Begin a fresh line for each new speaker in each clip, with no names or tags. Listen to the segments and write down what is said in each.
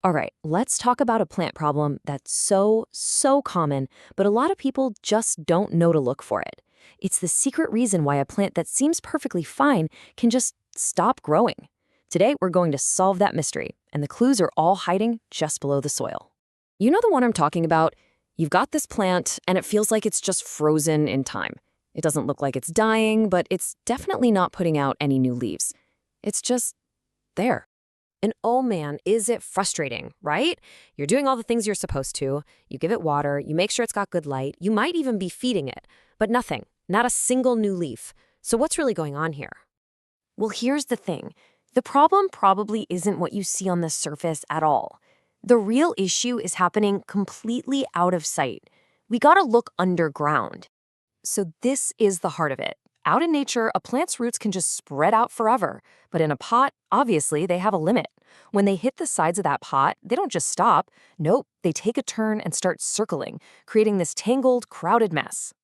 All right, let's talk about a plant problem that's so common, but a lot of people just don't know to look for it. It's the secret reason why a plant that seems perfectly fine can just stop growing. Today, we're going to solve that mystery, and the clues are all hiding just below the soil. You know the one I'm talking about? You've got this plant, and it feels like it's just frozen in time. It doesn't look like it's dying, but it's definitely not putting out any new leaves. It's just there. And oh man, is it frustrating, right? You're doing all the things you're supposed to. You give it water, you make sure it's got good light, you might even be feeding it, but nothing, not a single new leaf. So what's really going on here? Well, here's the thing. The problem probably isn't what you see on the surface at all. The real issue is happening completely out of sight. We gotta look underground. So this is the heart of it. Out in nature, a plant's roots can just spread out forever, but in a pot, obviously, they have a limit. When they hit the sides of that pot, they don't just stop. Nope, they take a turn and start circling, creating this tangled, crowded mess.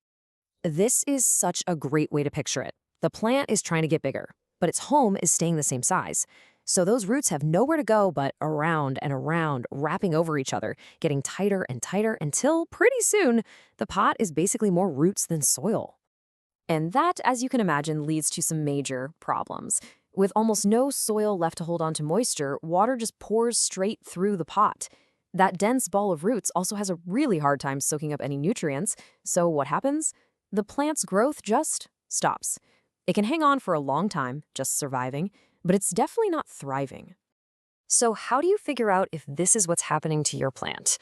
This is such a great way to picture it. The plant is trying to get bigger, but its home is staying the same size. So those roots have nowhere to go but around and around, wrapping over each other, getting tighter and tighter until, pretty soon, the pot is basically more roots than soil. And that, as you can imagine, leads to some major problems. With almost no soil left to hold on to moisture, water just pours straight through the pot. That dense ball of roots also has a really hard time soaking up any nutrients, so what happens? The plant's growth just stops. It can hang on for a long time, just surviving, but it's definitely not thriving. So how do you figure out if this is what's happening to your plant?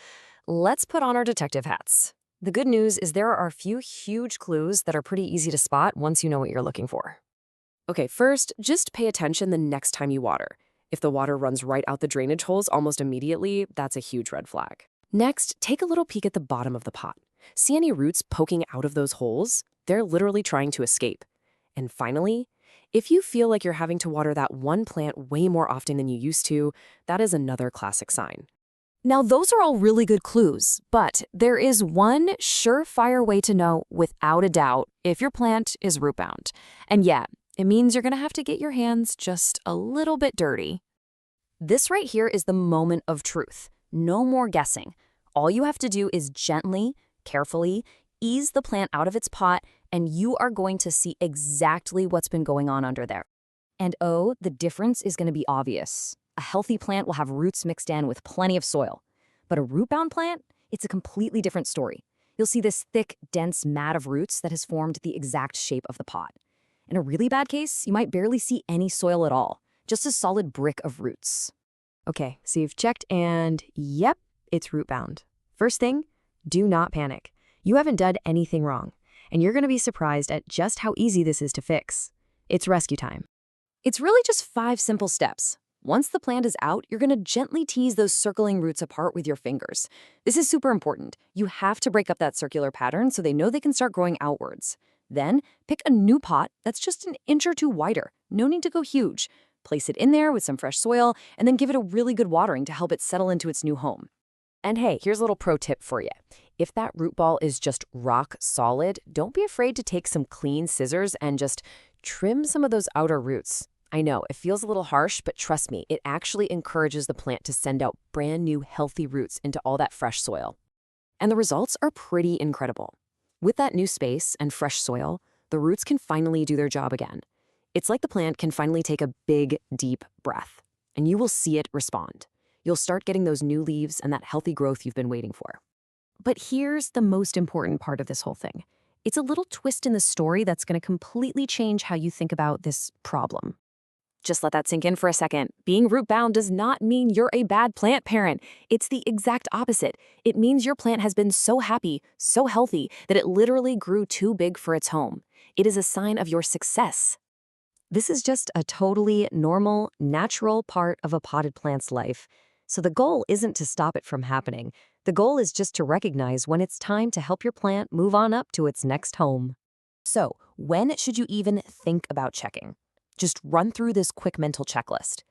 Let's put on our detective hats. The good news is there are a few huge clues that are pretty easy to spot once you know what you're looking for. Okay, first, just pay attention the next time you water. If the water runs right out the drainage holes almost immediately, that's a huge red flag. Next, take a little peek at the bottom of the pot. See any roots poking out of those holes? They're literally trying to escape. And finally, if you feel like you're having to water that one plant way more often than you used to, that is another classic sign. Now, those are all really good clues, but there is one surefire way to know without a doubt if your plant is root-bound. And yeah, it means you're going to have to get your hands just a little bit dirty. This right here is the moment of truth. No more guessing. All you have to do is gently, carefully, ease the plant out of its pot, and you are going to see exactly what's been going on under there. And oh, the difference is going to be obvious. A healthy plant will have roots mixed in with plenty of soil. But a root-bound plant, it's a completely different story. You'll see this thick, dense mat of roots that has formed the exact shape of the pot. In a really bad case, you might barely see any soil at all, just a solid brick of roots. Okay, so you've checked and yep, it's root-bound. First thing, do not panic. You haven't done anything wrong, and you're going to be surprised at just how easy this is to fix. It's rescue time. It's really just 5 simple steps. Once the plant is out, you're going to gently tease those circling roots apart with your fingers. This is super important. You have to break up that circular pattern so they know they can start growing outwards. Then, pick a new pot that's just an inch or two wider. No need to go huge. Place it in there with some fresh soil, and then give it a really good watering to help it settle into its new home. And hey, here's a little pro tip for you. If that root ball is just rock solid, don't be afraid to take some clean scissors and just trim some of those outer roots. I know, it feels a little harsh, but trust me, it actually encourages the plant to send out brand new healthy roots into all that fresh soil. And the results are pretty incredible. With that new space and fresh soil, the roots can finally do their job again. It's like the plant can finally take a big, deep breath, and you will see it respond. You'll start getting those new leaves and that healthy growth you've been waiting for. But here's the most important part of this whole thing. It's a little twist in the story that's going to completely change how you think about this problem. Just let that sink in for a second. Being root-bound does not mean you're a bad plant parent. It's the exact opposite. It means your plant has been so happy, so healthy, that it literally grew too big for its home. It is a sign of your success. This is just a totally normal, natural part of a potted plant's life. So the goal isn't to stop it from happening. The goal is just to recognize when it's time to help your plant move on up to its next home. So, when should you even think about checking? Just run through this quick mental checklist.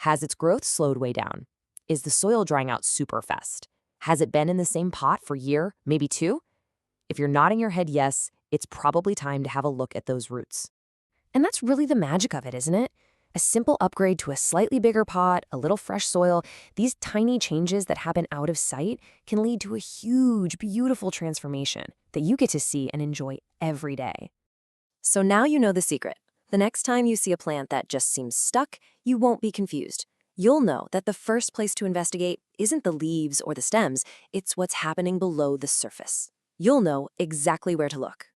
Has its growth slowed way down? Is the soil drying out super fast? Has it been in the same pot for a year, maybe 2? If you're nodding your head yes, it's probably time to have a look at those roots. And that's really the magic of it, isn't it? A simple upgrade to a slightly bigger pot, a little fresh soil, these tiny changes that happen out of sight can lead to a huge, beautiful transformation that you get to see and enjoy every day. So now you know the secret. The next time you see a plant that just seems stuck, you won't be confused. You'll know that the first place to investigate isn't the leaves or the stems, it's what's happening below the surface. You'll know exactly where to look.